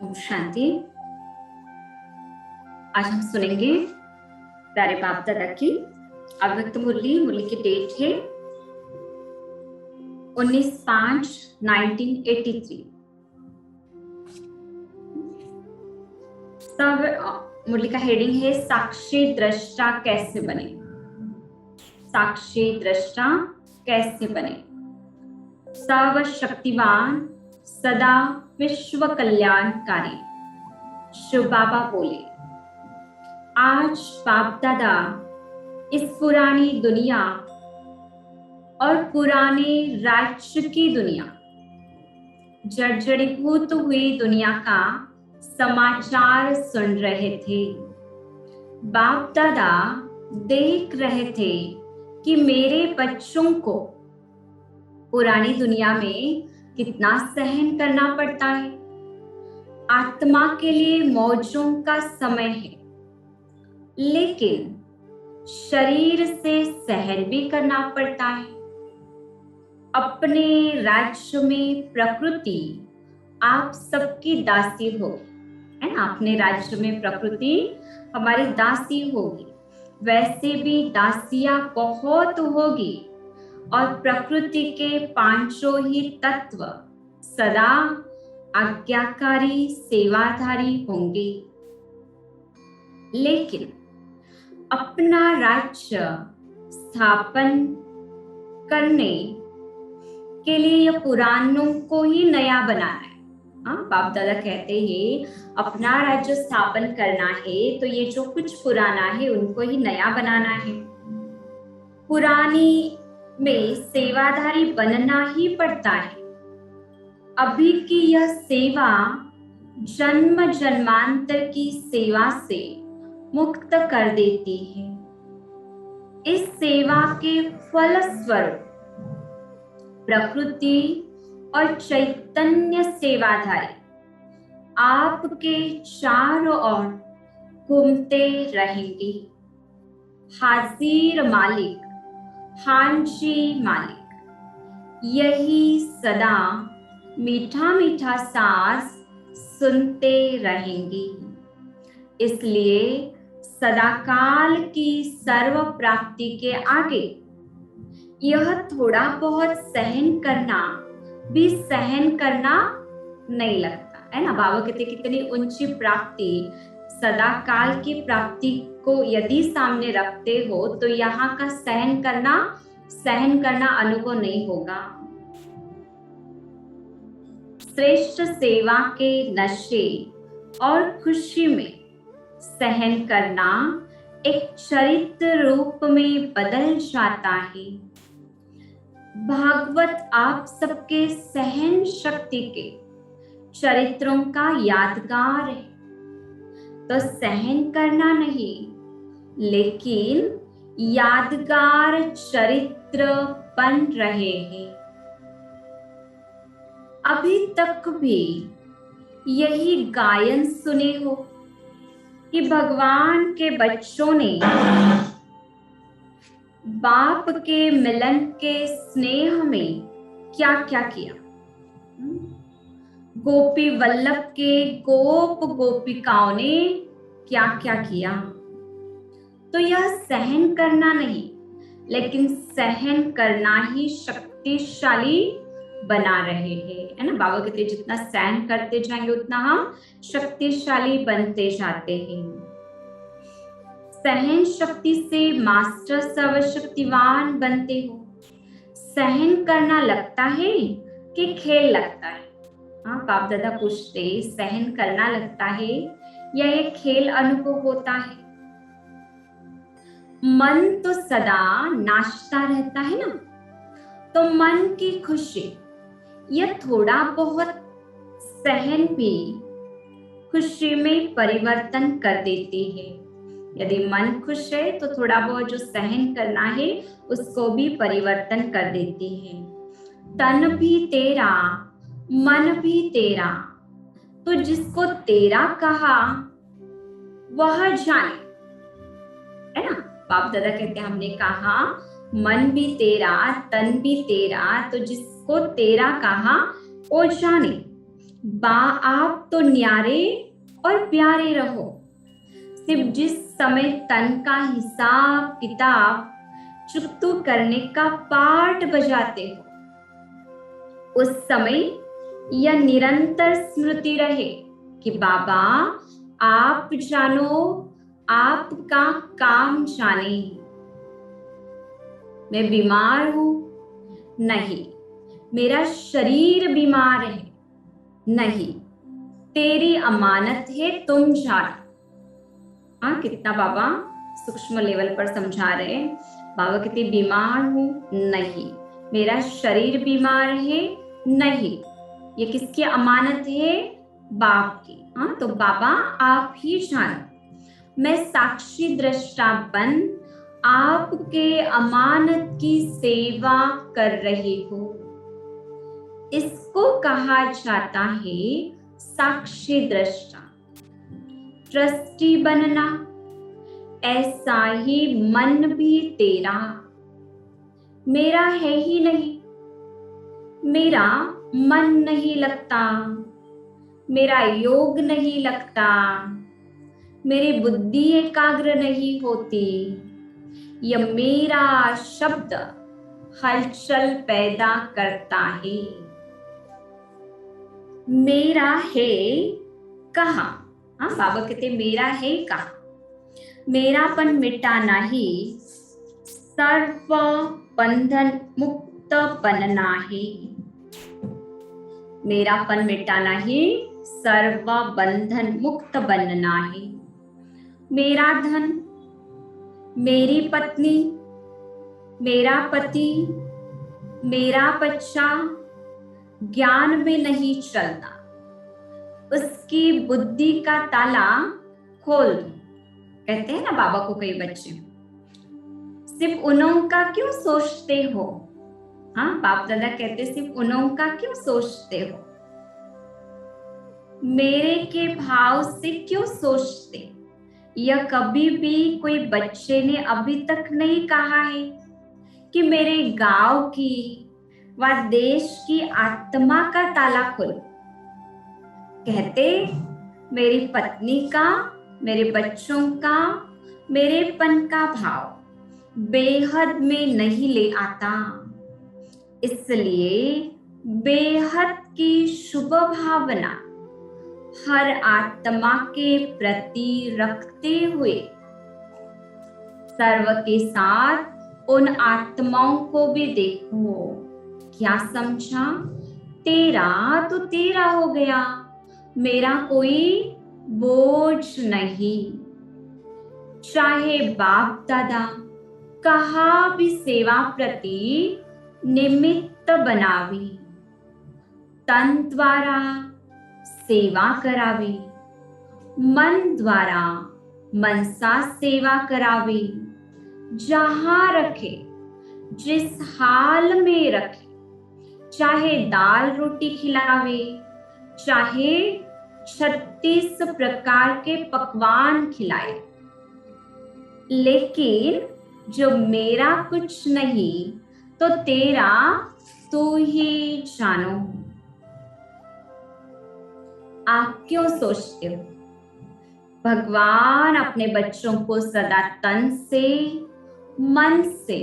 ओम शांति। आज हम सुनेंगे प्यारे बाप दादा की अव्यक्त मुरली। मुरली की डेट है 19/5/1983। सब मुरली का हेडिंग है साक्षी दृष्टा कैसे बने। साक्षी दृष्टा कैसे बने। सर्वशक्तिवान सदा विश्व कल्याणकारी शिव बाबा बोले, आज बाप दादा इस पुरानी दुनिया और पुराने राज्य की दुनिया, जर्जरीभूत हुई दुनिया का समाचार सुन रहे थे। बाप दादा देख रहे थे कि मेरे बच्चों को पुरानी दुनिया में कितना सहन करना पड़ता है। आत्मा के लिए मौजों का समय है, लेकिन शरीर से सहन भी करना पड़ता है। अपने राज्य में प्रकृति आप सबकी दासी हो, है ना। अपने राज्य में प्रकृति हमारी दासी होगी, वैसे भी दासियां बहुत होगी और प्रकृति के पांचों ही तत्व सदा आज्ञाकारी सेवाधारी होंगे। लेकिन अपना राज्य स्थापन करने के लिए यह पुरानों को ही नया बनाना है। बाप दादा कहते हैं अपना राज्य स्थापन करना है तो ये जो कुछ पुराना है उनको ही नया बनाना है। पुरानी में सेवाधारी बनना ही पड़ता है। अभी की यह सेवा जन्म जन्मांतर की सेवा से मुक्त कर देती है। इस सेवा के फलस्वरूप प्रकृति और चैतन्य सेवाधारी आपके चारों ओर घूमते रहेंगे। हाजिर मालिक, हांजी मालिक, यही सदा मीठा मीठा सांस सुनते रहेंगे। इसलिए सदाकाल की सर्व प्राप्ति के आगे यह थोड़ा बहुत सहन करना भी सहन करना नहीं लगता, है ना। बाबा कहते कितनी ऊंची प्राप्ति, सदाकाल की प्राप्ति को यदि सामने रखते हो तो यहाँ का सहन करना अनुभव नहीं होगा। श्रेष्ठ सेवा के नशे और खुशी में सहन करना एक चरित्र रूप में बदल जाता है। भागवत आप सबके सहन शक्ति के चरित्रों का यादगार है। तो सहन करना नहीं, लेकिन यादगार चरित्र बन रहे हैं। अभी तक भी यही गायन सुने हो कि भगवान के बच्चों ने बाप के मिलन के स्नेह में क्या क्या किया। गोपी वल्लभ के गोप गोपिकाओं ने क्या क्या किया। तो यह सहन करना नहीं, लेकिन सहन करना ही शक्तिशाली बना रहे हैं, है ना। बाबा कहते जितना सहन करते जाएंगे उतना हम शक्तिशाली बनते जाते हैं। सहन शक्ति से मास्टर सर्वशक्तिवान बनते हो। सहन करना लगता है कि खेल लगता है। बाप दादा पूछते सहन करना लगता है या एक खेल अनुभव होता है। मन तो सदा नाचता रहता है ना, तो मन की खुशी यह थोड़ा बहुत सहन भी खुशी में परिवर्तन कर देती है। यदि मन खुश है तो थोड़ा बहुत जो सहन करना है उसको भी परिवर्तन कर देती है। तन भी तेरा, मन भी तेरा, तो जिसको तेरा कहा वह जाने, है ना। बाप दादा कहते हैं हमने कहा मन भी तेरा, तन भी तेरा, तो जिसको तेरा कहा वो जाने। आप तो न्यारे और प्यारे रहो। सिर्फ जिस समय तन का हिसाब किताब चुकतू करने का पाठ बजाते हो, उस समय यह निरंतर स्मृति रहे कि बाबा आप जानो, आपका काम जाने। मैं बीमार हूं? नहीं। मेरा शरीर बीमार है? नहीं। तेरी अमानत है, तुम जानो। हाँ, कितना बाबा सूक्ष्म लेवल पर समझा रहे हैं। बाबा कहते बीमार हूं? नहीं। मेरा शरीर बीमार है? नहीं। ये किसकी अमानत है? बाप की। हाँ, तो बाबा आप ही जानो। मैं साक्षी दृष्टा बन आपके अमानत की सेवा कर रही हूँ। इसको कहा जाता है साक्षी दृष्टा, ट्रस्टी बनना। ऐसा ही मन भी तेरा। मेरा है ही नहीं। मेरा मन नहीं लगता, मेरा योग नहीं लगता, मेरी बुद्धि एकाग्र नहीं होती। यह मेरा शब्द हलचल पैदा करता है। मेरा है कहाँ? हाँ, बाबा कहते मेरा है कहाँ? मेरापन मिटाना ही सर्व बंधन मुक्त बनना है। मेरापन मिटाना ही सर्व बंधन मुक्त बनना है। मेरा धन, मेरी पत्नी, मेरा पति, मेरा बच्चा ज्ञान में नहीं चलता, उसकी बुद्धि का ताला खोल दो। कहते हैं ना बाबा को कई बच्चे, सिर्फ उन्हों का क्यों सोचते हो? हाँ, बाप दादा कहते सिर्फ उन्हों का क्यों सोचते हो? मेरे के भाव से क्यों सोचते? यह कभी भी कोई बच्चे ने अभी तक नहीं कहा है कि मेरे गांव की व देश की आत्मा का ताला खोलो। कहते मेरी पत्नी का, मेरे बच्चों का, मेरेपन का भाव बेहद में नहीं ले आता। इसलिए बेहद की शुभ भावना हर आत्मा के प्रति रखते हुए सर्व के साथ उन आत्माओं को भी देखो। क्या समझा? तेरा तो तेरा हो गया, मेरा कोई बोझ नहीं। चाहे बाप दादा कहा भी सेवा प्रति निमित्त बनावी, तन द्वारा सेवा करावी, मन द्वारा मनसा सेवा करावी। जहां रखे, जिस हाल में रखे, चाहे दाल रोटी खिलावे, चाहे 36 प्रकार के पकवान खिलाए, लेकिन जो मेरा कुछ नहीं तो तेरा तू ही जानो। आप क्यों सोचते हो? भगवान अपने बच्चों को सदा तन से, मन से,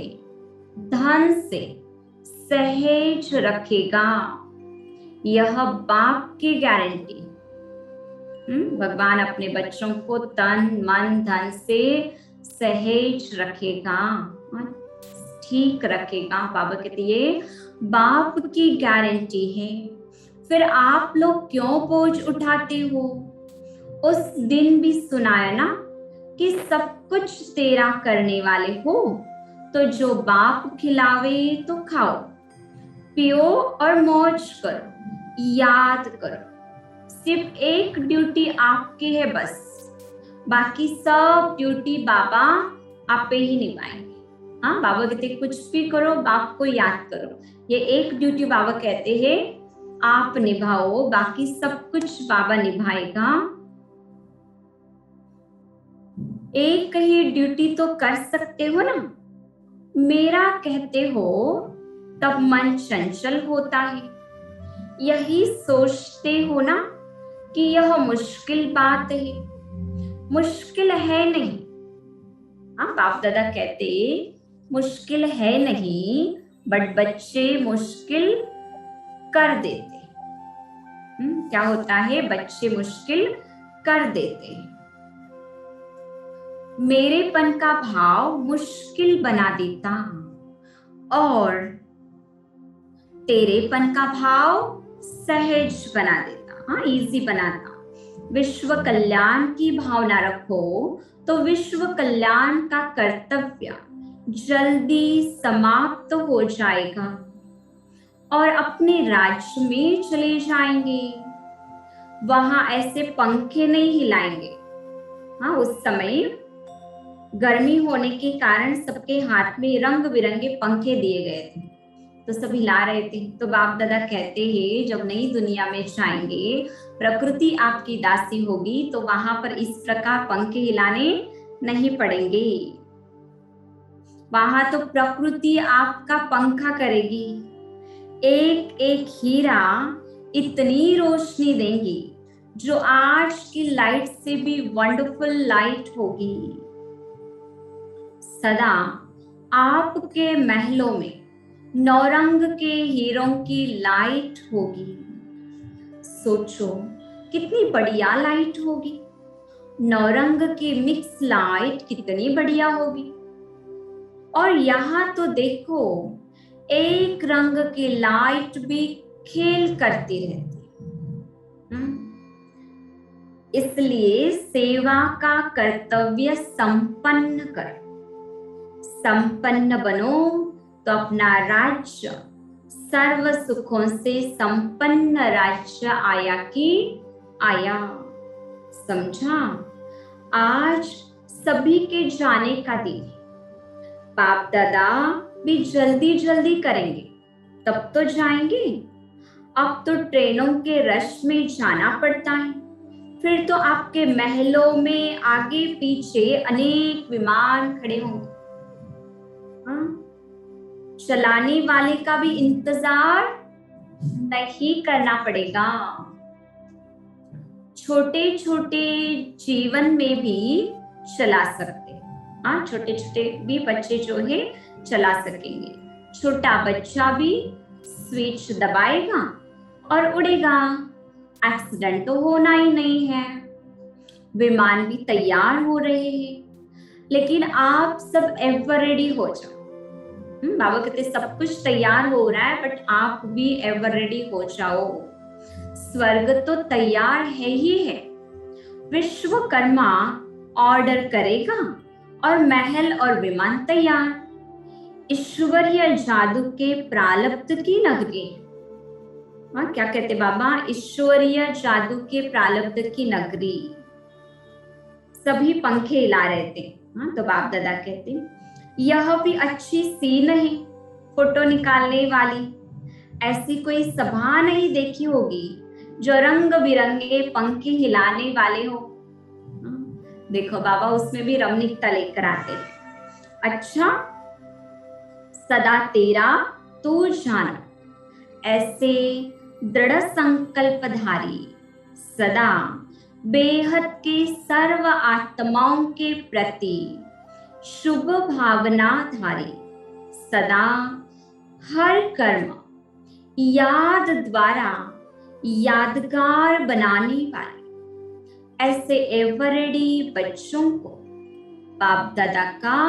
धन से सहेज रखेगा। यह बाप की गारंटी। भगवान अपने बच्चों को तन मन धन से सहेज रखेगा, ठीक रखेगा। बाबा कहते ये बाप की गारंटी है। फिर आप लोग क्यों बोझ उठाते हो? उस दिन भी सुनाया ना कि सब कुछ तेरा करने वाले हो, तो जो बाप खिलावे तो खाओ, पियो और मौज करो। याद करो, सिर्फ एक ड्यूटी आपकी है बस, बाकी सब ड्यूटी बाबा आपे ही निभाएंगे। हाँ, बाबा कहते कुछ भी करो, बाप को याद करो। ये एक ड्यूटी बाबा कहते हैं आप निभाओ, बाकी सब कुछ बाबा निभाएगा। एक ही ड्यूटी तो कर सकते हो ना। मेरा कहते हो तब मन चंचल होता है, यही सोचते हो ना कि यह मुश्किल बात है। मुश्किल है नहीं। हाँ, बाप दादा कहते मुश्किल है नहीं, बट बच्चे मुश्किल कर देते। क्या होता है? बच्चे मुश्किल कर देते। मेरेपन का भाव मुश्किल बना देता और तेरेपन का भाव सहज बना देता। हाँ, इजी बनाता। विश्व कल्याण की भावना रखो तो विश्व कल्याण का कर्तव्य जल्दी समाप्त हो जाएगा और अपने राज्य में चले जाएंगे। वहां ऐसे पंखे नहीं हिलाएंगे। हाँ, उस समय गर्मी होने के कारण सबके हाथ में रंग बिरंगे पंखे दिए गए थे, तो सब हिला रहे थे। तो बाप दादा कहते हैं जब नई दुनिया में जाएंगे, प्रकृति आपकी दासी होगी, तो वहां पर इस प्रकार पंखे हिलाने नहीं पड़ेंगे। वहां तो प्रकृति आपका पंखा करेगी। एक एक हीरा इतनी रोशनी देंगी जो आज की लाइट से भी वंडरफुल लाइट होगी। सदा आपके महलों में नौरंग के हीरों की लाइट होगी। सोचो कितनी बढ़िया लाइट होगी। नौरंग की मिक्स लाइट कितनी बढ़िया होगी। और यहाँ तो देखो, एक रंग की लाइट भी खेल करती रहती। इसलिए सेवा का कर्तव्य संपन्न करो। संपन्न बनो तो अपना राज्य सर्व सुखों से संपन्न राज्य आया कि आया। समझा? आज सभी के जाने का दिन है। बाप दादा भी जल्दी जल्दी करेंगे, तब तो जाएंगे। अब तो ट्रेनों के रश में जाना पड़ता है। फिर तो आपके महलों में आगे पीछे अनेक विमान खड़े होंगे। चलाने वाले का भी इंतजार नहीं करना पड़ेगा। छोटे छोटे जीवन में भी चला सकते। हाँ, छोटे छोटे भी बच्चे जो है चला सकेंगे। छोटा बच्चा भी स्विच दबाएगा और उड़ेगा। एक्सीडेंट तो होना ही नहीं है। विमान भी तैयार हो रहे हैं, लेकिन आप सब एवर रेडी हो जाओ। बाबा कहते सब कुछ तैयार हो रहा है, बट आप भी एवर रेडी हो जाओ। स्वर्ग तो तैयार है ही है। विश्वकर्मा ऑर्डर करेगा और महल और विमान तैयार। ईश्वरीय जादू के प्रालब्ध की नगरी। हाँ, क्या कहते बाबा? ईश्वरीय जादू के प्रालब्ध की नगरी। सभी पंखे हिला रहे थे। हाँ, तो बाप दादा कहते यह भी अच्छी सीन है फोटो निकालने वाली। ऐसी कोई सभा नहीं देखी होगी जो रंग बिरंगे पंखे हिलाने वाले हो। देखो बाबा उसमें भी रमणीकता लेकर आते। अच्छा, सदा तेरा तू जान, ऐसे दृढ़ संकल्पधारी, सदा बेहद के सर्व आत्माओं के प्रति शुभ भावना धारी, सदा हर कर्म याद द्वारा यादगार बनाने वाले ऐसे एवरेडी बच्चों को बाप दादा का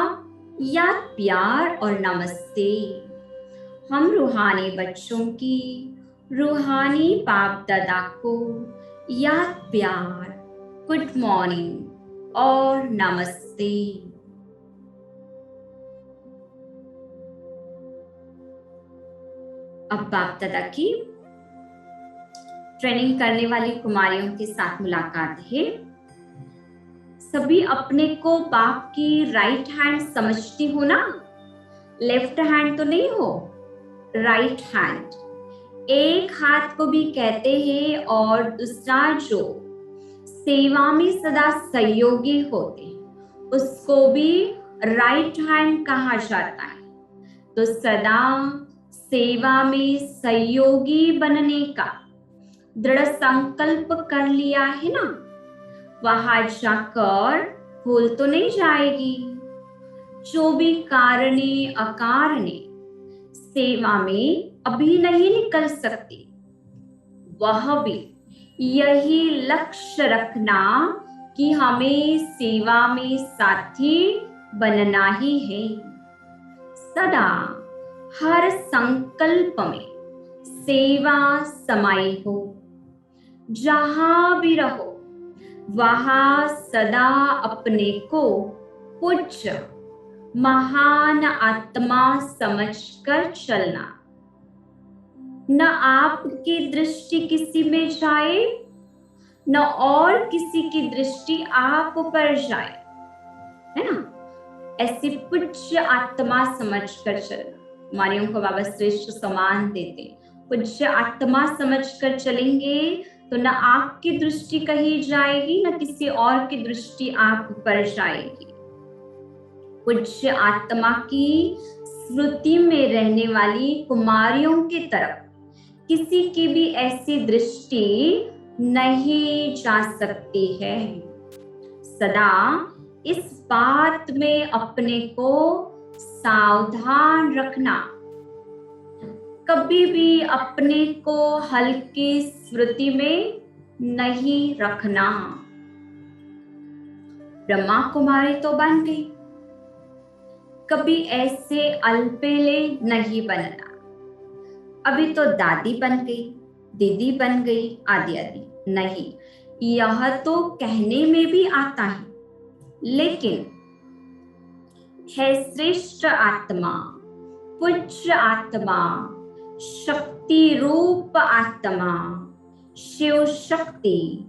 याद प्यार और नमस्ते। हम रूहानी बच्चों की रूहानी बाप दादा को याद प्यार, गुड मॉर्निंग और नमस्ते। अब बाप दादा की ट्रेनिंग करने वाली कुमारियों के साथ मुलाकात है। सभी अपने को बाप की राइट हैंड समझती हो ना? लेफ्ट हैंड तो नहीं हो, राइट हैंड। एक हाथ को भी कहते हैं और दूसरा जो सेवा में सदा सहयोगी होते उसको भी राइट हैंड कहा जाता है। तो सदा सेवा में सहयोगी बनने का दृढ़ संकल्प कर लिया है ना, वहां जाकर भूल तो नहीं जाएगी। जो भी कारणे अकारणे सेवा में अभी नहीं निकल सकती, वह भी यही लक्ष्य रखना कि हमें सेवा में साथी बनना ही है। सदा हर संकल्प में सेवा समाई हो। जहां भी रहो वहां सदा अपने को पूज्य महान आत्मा समझकर चलना। न आपकी दृष्टि किसी में जाए, न और किसी की दृष्टि आप पर जाए, है ना। ऐसी पूज्य आत्मा समझकर चलना। हमारियों को बाबा श्रेष्ठ समान देते। पूज्य आत्मा समझकर चलेंगे तो न आपकी दृष्टि कहीं जाएगी, न किसी और की दृष्टि आप पर जाएगी। पूज्य आत्मा की स्मृति में रहने वाली कुमारियों की तरफ किसी की भी ऐसी दृष्टि नहीं जा सकती है। सदा इस बात में अपने को सावधान रखना, कभी भी अपने को हल्की स्मृति में नहीं रखना। ब्रह्मा कुमारी तो बन गई, कभी ऐसे अल्पेले नहीं बनना। अभी तो दादी बन गई, दीदी बन गई, आदि आदि नहीं। यह तो कहने में भी आता है, लेकिन है श्रेष्ठ आत्मा, पूज्य आत्मा, शक्ति रूप आत्मा, शिव शक्ति।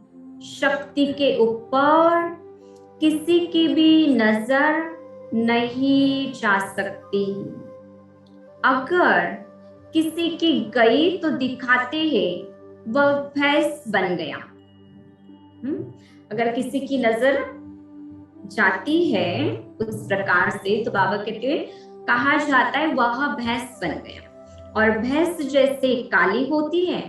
शक्ति के ऊपर किसी की भी नजर नहीं जा सकती। अगर किसी की गई तो दिखाते हैं वह भैंस बन गया। अगर किसी की नजर जाती है उस प्रकार से तो बाबा कहते हैं, कहा जाता है वह भैंस बन गया। और भैंस जैसे काली होती है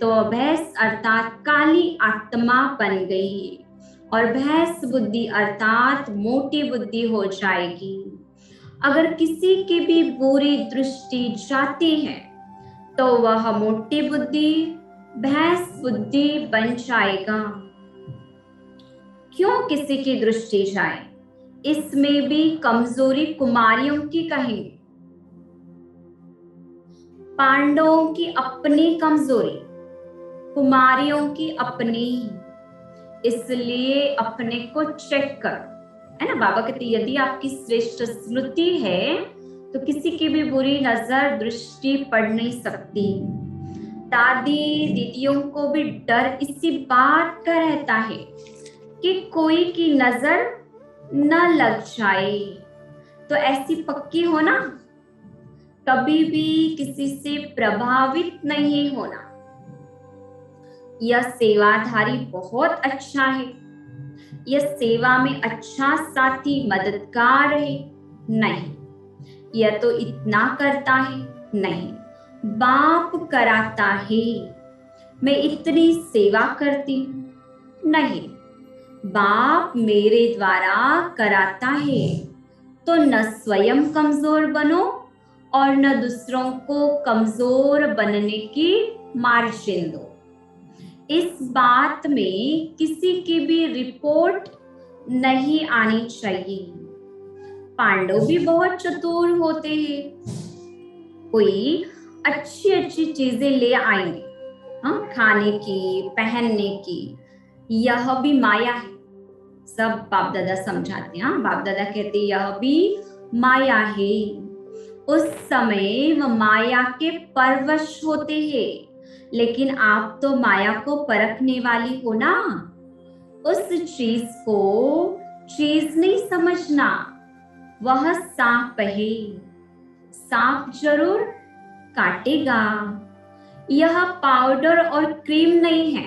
तो भैंस अर्थात काली आत्मा बन गई, और भैंस बुद्धि अर्थात मोटी बुद्धि हो जाएगी। अगर किसी की भी बुरी दृष्टि जाती है तो वह मोटी बुद्धि भैंस बुद्धि बन जाएगा। क्यों किसी की दृष्टि जाए, इसमें भी कमजोरी कुमारियों की कहेंगे। पांडवों की अपनी कमजोरी, कुमारियों की अपनी। इसलिए अपने को चेक करो, है ना। बाबा कहते यदि आपकी श्रेष्ठ स्मृति है तो किसी की भी बुरी नजर दृष्टि पड़ नहीं सकती। दादी दीदियों को भी डर इसी बात का रहता है कि कोई की नजर न लग जाए। तो ऐसी पक्की हो ना, कभी भी किसी से प्रभावित नहीं होना। यह सेवाधारी बहुत अच्छा है, यह सेवा में अच्छा साथी मददगार है, नहीं। यह तो इतना करता है, नहीं। बाप कराता है, मैं इतनी सेवा करती हूँ, नहीं। बाप मेरे द्वारा कराता है तो न स्वयं कमजोर बनो और न दूसरों को कमजोर बनने की मार्जिन दो। इस बात में किसी की भी रिपोर्ट नहीं आनी चाहिए। पांडव भी बहुत चतुर होते हैं, कोई अच्छी अच्छी चीजें ले आएंगे, हाँ, खाने की पहनने की। यह भी माया है, सब बाप दादा समझाते हैं। बाप दादा कहते यह भी माया है। उस समय वह माया के परवश होते हैं, लेकिन आप तो माया को परखने वाली हो ना। उस चीज को चीज नहीं समझना, वह सांप है, सांप जरूर काटेगा। यह पाउडर और क्रीम नहीं है,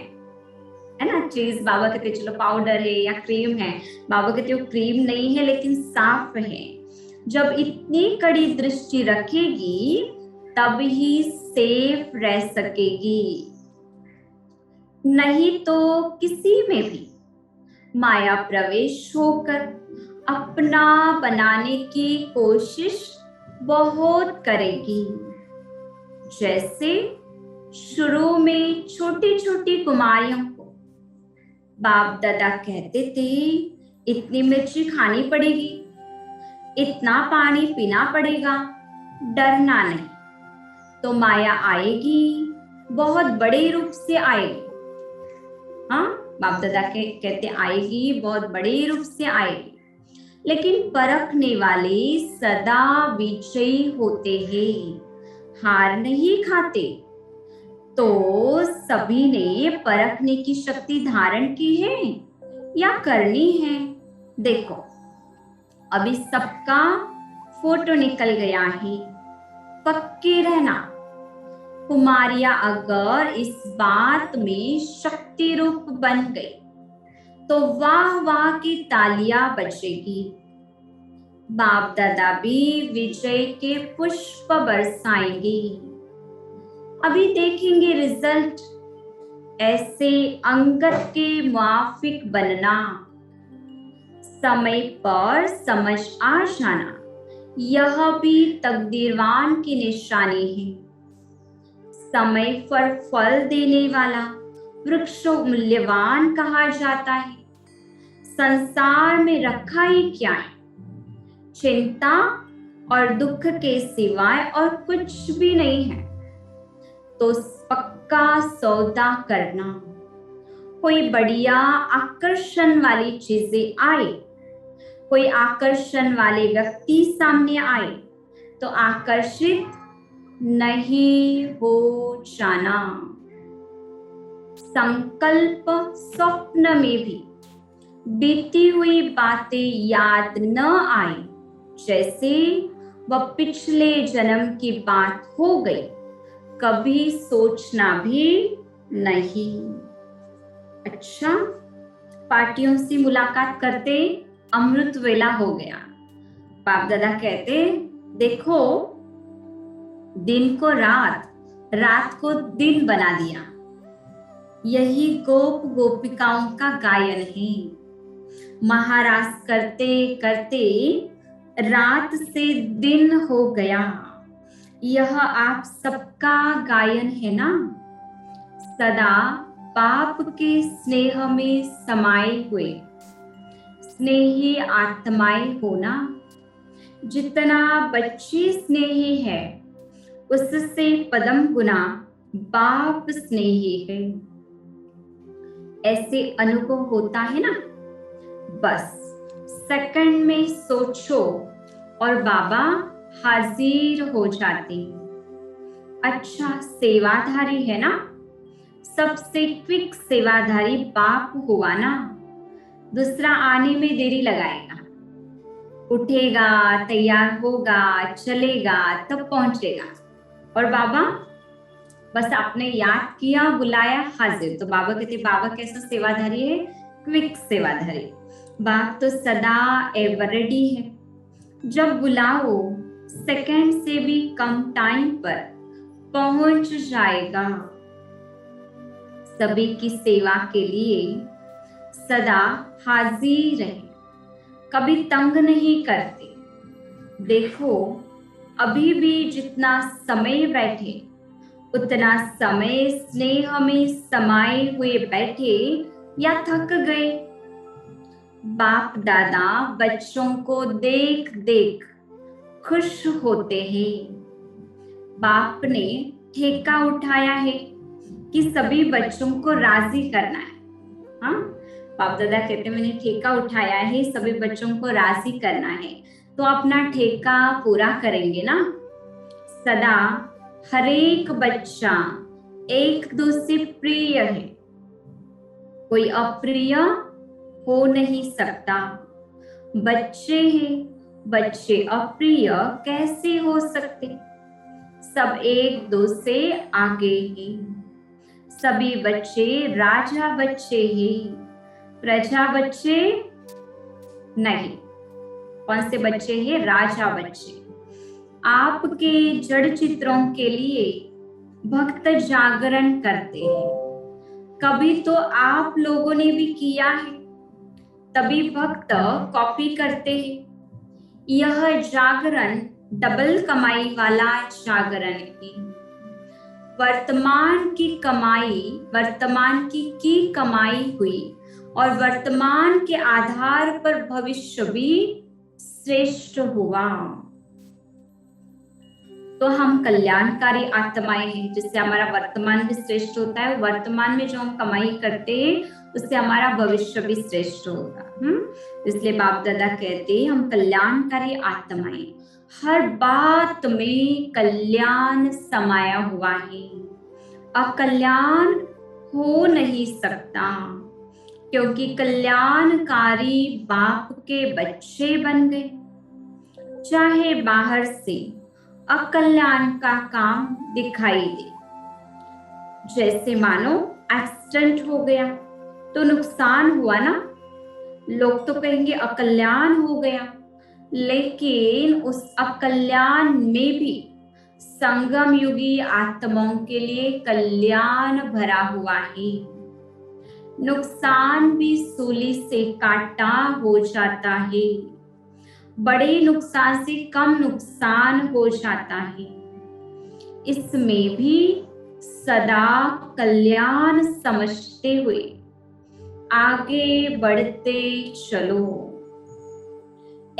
है ना। चीज बाबा कहते चलो पाउडर है या क्रीम है, बाबा कहते वो क्रीम नहीं है लेकिन सांप है। जब इतनी कड़ी दृष्टि रखेगी तब ही सेफ रह सकेगी, नहीं तो किसी में भी माया प्रवेश होकर अपना बनाने की कोशिश बहुत करेगी। जैसे शुरू में छोटी छोटी कुमारियों को बाप दादा कहते थे, इतनी मिर्ची खानी पड़ेगी, इतना पानी पीना पड़ेगा, डरना नहीं। तो माया आएगी, बहुत बड़े रूप से आएगी। हाँ, बाप दादा कहते आएगी, बहुत बड़े रूप से आएगी। लेकिन परखने वाले सदा विजयी होते हैं, हार नहीं खाते। तो सभी ने परखने की शक्ति धारण की है या करनी है? देखो, अभी सबका फोटो निकल गया है। पक्के रहना, कुमारिया अगर इस बात में शक्ति रूप बन गई तो वाह वाह की तालियां बजेगी। बाप दादा भी विजय के पुष्प बरसाएंगे। अभी देखेंगे रिजल्ट। ऐसे अंगत के मुआफिक बनना, समय पर समझ आ जाना, यह भी तकदीरवान की निशानी है। समय पर फल देने वाला वृक्ष मूल्यवान कहा जाता है। संसार में रखा ही क्या है? चिंता और दुख के सिवाय और कुछ भी नहीं है। तो पक्का सौदा करना। कोई बढ़िया आकर्षण वाली चीजें आए, कोई आकर्षण वाले व्यक्ति सामने आए तो आकर्षित नहीं हो जाना। संकल्प स्वप्न में भी बीती हुई बातें याद न आए, जैसे वह पिछले जन्म की बात हो गई, कभी सोचना भी नहीं। अच्छा, पार्टियों से मुलाकात करते अमृत वेला हो गया। बाप दादा कहते, देखो, दिन को रात, रात को दिन बना दिया। यही गोप गोपिकाओं का गायन है। महाराज करते करते रात से दिन हो गया। यह आप सबका गायन है ना? सदा बाप के स्नेह में समाये हुए स्नेही आत्माएं होना। जितना बच्ची स्नेही है उससे पदम गुना बाप स्नेही है। ऐसे अनुभव होता है ना? बस सेकंड में सोचो और बाबा हाजिर हो जाते। अच्छा, सेवाधारी है ना? सबसे क्विक सेवाधारी बाप हुआ ना? दूसरा आने में देरी लगाएगा, उठेगा, तैयार होगा, चलेगा, तब पहुंचेगा। और बाबा बस आपने याद किया, बुलाया, हाजिर। तो बाबा कहते, बाबा कैसा सेवाधारी है? क्विक सेवाधारी। बाप तो सदा एवर रेडी है। जब बुलाओ सेकंड से भी कम टाइम पर पहुंच जाएगा। सभी की सेवा के लिए सदा हाजिर है, कभी तंग नहीं करते। देखो, अभी भी जितना समय बैठे उतना समय स्नेह में समाये हुए बैठे या थक गए। बाप दादा बच्चों को देख देख खुश होते हैं। बाप ने ठेका उठाया है कि सभी बच्चों को राजी करना है। हाँ, बाप दादा कहते मैंने ठेका उठाया है, सभी बच्चों को राजी करना है। तो अपना ठेका पूरा करेंगे ना? सदा हर एक बच्चा एक दूसरे प्रिय है, कोई अप्रिय हो नहीं सकता। बच्चे हैं, बच्चे अप्रिय कैसे हो सकते? सब एक दूसरे आगे हैं। सभी बच्चे राजा बच्चे हैं, प्रजा बच्चे नहीं। कौन से बच्चे हैं? राजा बच्चे। आपके जड़ चित्रों के लिए भक्त जागरण करते हैं। कभी तो आप लोगों ने भी किया है, तभी भक्त कॉपी करते हैं। यह जागरण डबल कमाई वाला जागरण है। वर्तमान की कमाई, वर्तमान की कमाई हुई और वर्तमान के आधार पर भविष्य भी श्रेष्ठ हुआ। तो हम कल्याणकारी आत्माएं हैं, जिससे हमारा वर्तमान भी श्रेष्ठ होता है। वर्तमान में जो हम कमाई करते हैं उससे हमारा भविष्य भी श्रेष्ठ होगा। इसलिए बाप दादा कहते हैं हम कल्याणकारी आत्माएं, हर बात में कल्याण समाया हुआ है। अकल्याण हो नहीं सकता, क्योंकि कल्याणकारी बाप के बच्चे बन गए। चाहे बाहर से अकल्याण का काम दिखाई दे, जैसे मानो एक्सीडेंट हो गया तो नुकसान हुआ ना, लोग तो कहेंगे अकल्याण हो गया, लेकिन उस अकल्याण में भी संगम युगी आत्माओं के लिए कल्याण भरा हुआ है। नुकसान भी सूली से काटा हो जाता है, बड़े नुकसान से कम नुकसान हो जाता है। इसमें भी सदा कल्याण समझते हुए आगे बढ़ते चलो।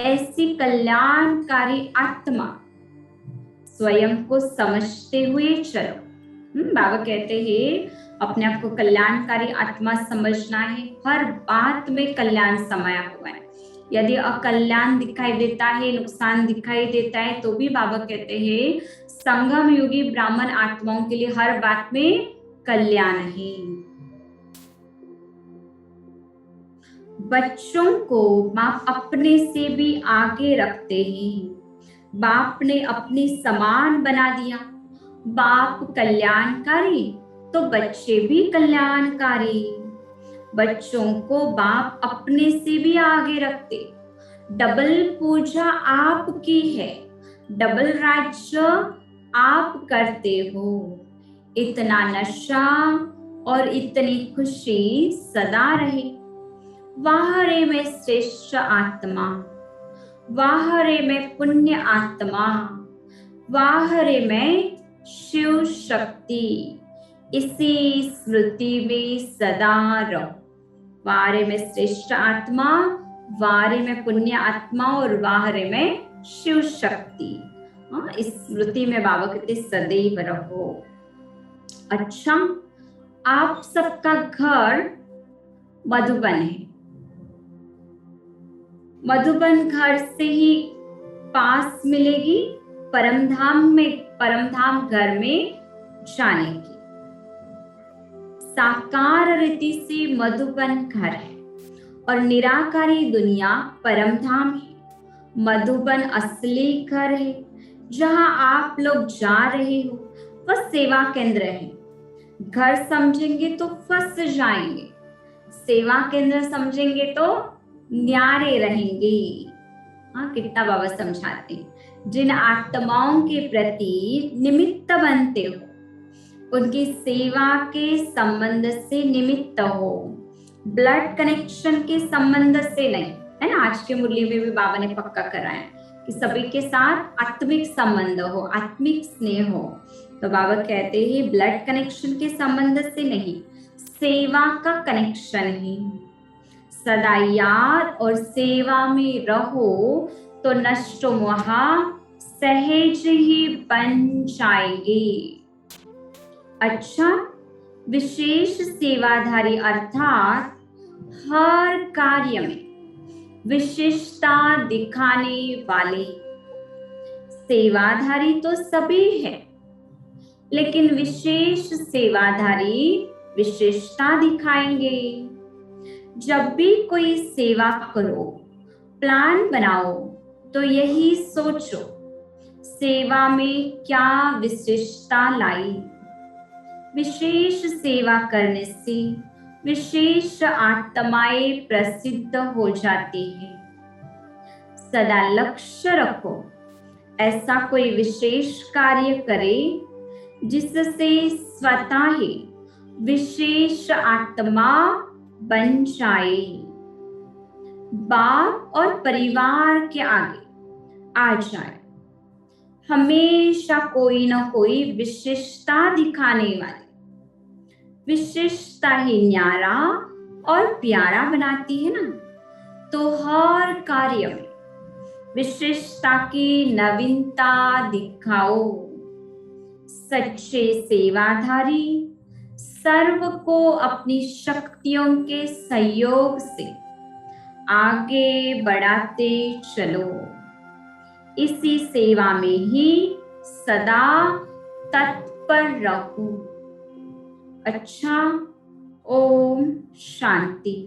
ऐसी कल्याणकारी आत्मा स्वयं को समझते हुए चलो। बाबा कहते हैं अपने आप को कल्याणकारी आत्मा समझना है। हर बात में कल्याण समाया हुआ है। यदि अकल्याण दिखाई देता है, नुकसान दिखाई देता है, तो भी बाबा कहते हैं संगम युगी ब्राह्मण आत्माओं के लिए हर बात में कल्याण है। बच्चों को बाप अपने से भी आगे रखते हैं। बाप ने अपनी समान बना दिया। बाप कल्याणकारी तो बच्चे भी कल्याणकारी। बच्चों को बाप अपने से भी आगे रखते। डबल पूजा आपकी है, डबल राज्य आप करते हो। इतना नशा और इतनी खुशी सदा रहे। वाह रे मैं श्रेष्ठ आत्मा, वाह रे मैं पुण्य आत्मा, वाह रे मैं शिव शक्ति। इसी स्मृति में सदा रहो। वारे में श्रेष्ठ आत्मा, वारे में पुण्य आत्मा और वारे में शिव शक्ति। इस स्मृति में बाबा कहते सदैव रहो। अच्छा, आप सबका घर मधुबन है। मधुबन घर से ही पास मिलेगी परमधाम में, परमधाम घर में जाने की। साकार रीति से मधुबन घर है और निराकारी दुनिया परमधाम है। मधुबन असली घर है, जहां आप लोग जा रहे हो वह सेवा केंद्र है। घर समझेंगे तो फंस जाएंगे, सेवा केंद्र समझेंगे तो न्यारे रहेंगे। कितना बाबा समझाते हैं। जिन आत्माओं के प्रति निमित्त बनते हो, उनकी सेवा के संबंध से निमित्त हो, ब्लड कनेक्शन के संबंध से नहीं, है ना। आज के मुरली में भी बाबा ने पक्का कराया कि सभी के साथ आत्मिक संबंध हो, आत्मिक स्नेह हो। तो बाबा कहते हैं ब्लड कनेक्शन के संबंध से नहीं, सेवा का कनेक्शन है। सदा याद और सेवा में रहो तो नष्ट मोह सहज ही बन जाएंगे। अच्छा, विशेष सेवाधारी अर्थात हर कार्य में विशेषता दिखाने वाले। सेवाधारी तो सभी है, लेकिन विशेष सेवाधारी विशेषता दिखाएंगे। जब भी कोई सेवा करो, प्लान बनाओ तो यही सोचो सेवा में क्या विशेषता लाई। विशेष सेवा करने से विशेष आत्माएं प्रसिद्ध हो जाती हैं। सदा लक्ष्य रखो ऐसा कोई विशेष कार्य करे जिससे स्वतः ही विशेष आत्मा बन जाए, बाप और परिवार के आगे आ जाए। हमेशा कोई ना कोई विशेषता दिखाने वाली विशेषता ही न्यारा और प्यारा बनाती है ना। तो हर कार्य में विशेषता की नवीनता दिखाओ। सच्चे सेवाधारी सर्व को अपनी शक्तियों के सहयोग से आगे बढ़ाते चलो। इसी सेवा में ही सदा तत्पर रहो। अच्छा, ओम शांति।